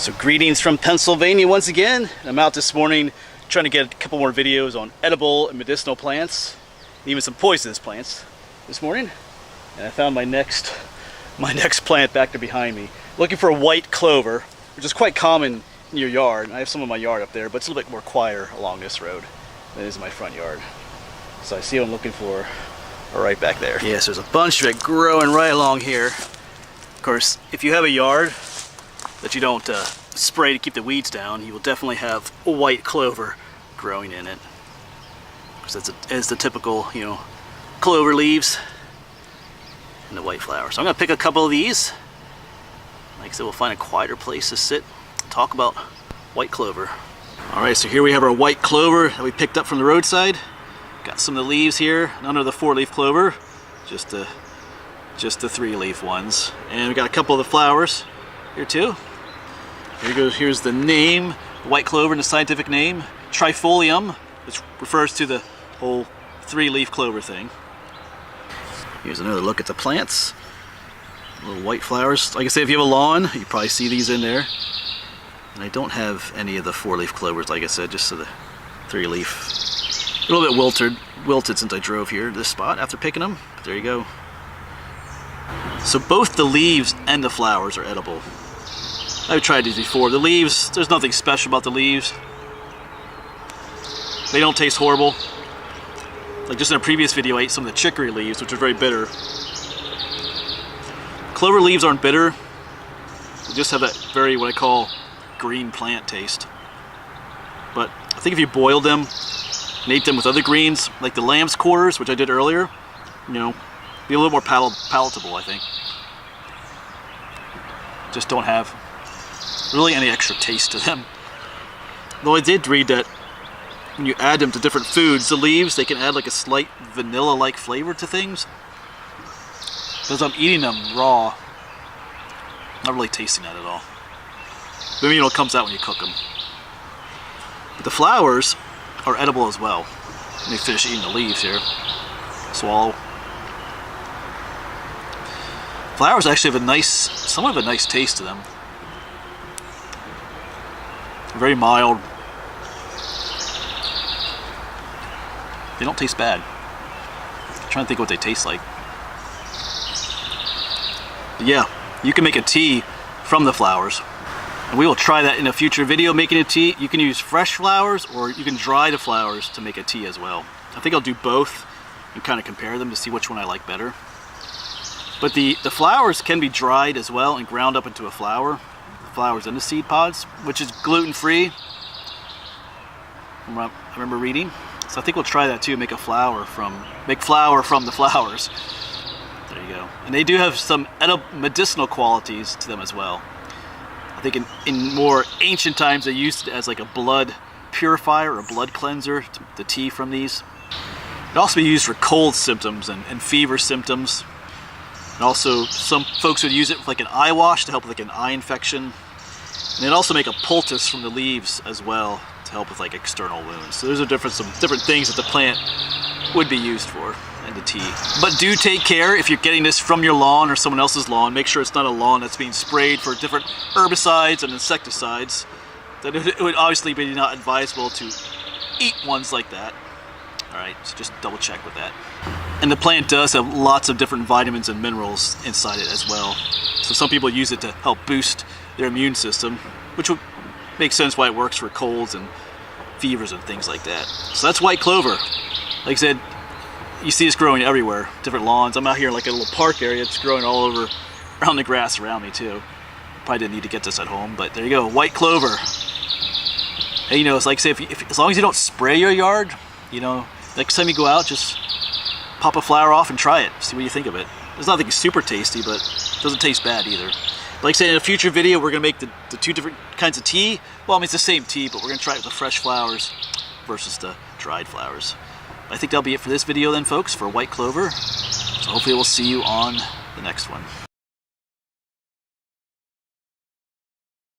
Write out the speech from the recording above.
So greetings from Pennsylvania once again. I'm out this morning trying to get a couple more videos on edible and medicinal plants, and even some poisonous plants this morning. And I found my next plant back there behind me. Looking for a white clover, which is quite common in your yard. I have some in my yard up there, but it's a little bit more quieter along this road than it is in my front yard. So I see what I'm looking for right back there. Yes, there's a bunch of it growing right along here. Of course, if you have a yard that you don't spray to keep the weeds down, you will definitely have a white clover growing in it. Because that's the typical, clover leaves and the white flowers. So I'm going to pick a couple of these. Like I said, we'll find a quieter place to sit and talk about white clover. Alright, so here we have our white clover that we picked up from the roadside. Got some of the leaves here, none of the 4-leaf clover, just the 3-leaf ones. And we got a couple of the flowers here too. Here's the name, white clover, and the scientific name, trifolium, which refers to the whole 3-leaf clover thing. Here's another look at the plants. Little white flowers. Like I say, if you have a lawn, you probably see these in there. And I don't have any of the 4-leaf clovers, like I said, just the 3-leaf. A little bit wilted since I drove here to this spot after picking them. But there you go. So both the leaves and the flowers are edible. I've tried these before. The leaves, there's nothing special about the leaves. They don't taste horrible. Like just in a previous video, I ate some of the chicory leaves, which are very bitter. Clover leaves aren't bitter. They just have that very, what I call, green plant taste. But I think if you boiled them and ate them with other greens, like the lamb's quarters, which I did earlier, be a little more palatable, I think. Just don't have really any extra taste to them. Though I did read that when you add them to different foods, the leaves, they can add like a slight vanilla-like flavor to things. Because I'm eating them raw, not really tasting that at all. Maybe it comes out when you cook them. But the flowers are edible as well. Let me finish eating the leaves here. Swallow. Flowers actually have somewhat of a nice taste to them. Very mild. They don't taste bad. I'm trying to think what they taste like. But yeah, you can make a tea from the flowers. And we will try that in a future video, making a tea. You can use fresh flowers or you can dry the flowers to make a tea as well. I think I'll do both and kind of compare them to see which one I like better. But the flowers can be dried as well and ground up into a flour. The flowers in the seed pods, which is gluten-free, from what I remember reading. So I think we'll try that too, make flour from the flowers. There you go. And they do have some medicinal qualities to them as well. I think in more ancient times they used it as like a blood purifier or a blood cleanser, the tea from these. It also be used for cold symptoms and fever symptoms. And also some folks would use it with like an eye wash to help with like an eye infection. And they'd also make a poultice from the leaves as well to help with like external wounds. So those are some different things that the plant would be used for in the tea. But do take care if you're getting this from your lawn or someone else's lawn. Make sure it's not a lawn that's being sprayed for different herbicides and insecticides. Then it would obviously be not advisable to eat ones like that. Alright, so just double check with that. And the plant does have lots of different vitamins and minerals inside it as well. So some people use it to help boost their immune system, which would make sense why it works for colds and fevers and things like that. So that's white clover. Like I said, you see this growing everywhere, different lawns. I'm out here in like a little park area. It's growing all over around the grass around me too. Probably didn't need to get this at home, but there you go, white clover. Hey, it's like say as long as you don't spray your yard, next time you go out, just pop a flower off and try it. See what you think of it. There's nothing super tasty, but it doesn't taste bad either. Like I said, in a future video, we're going to make the two different kinds of tea. Well, I mean, it's the same tea, but we're going to try it with the fresh flowers versus the dried flowers. I think that'll be it for this video then, folks, for white clover. So hopefully we'll see you on the next one.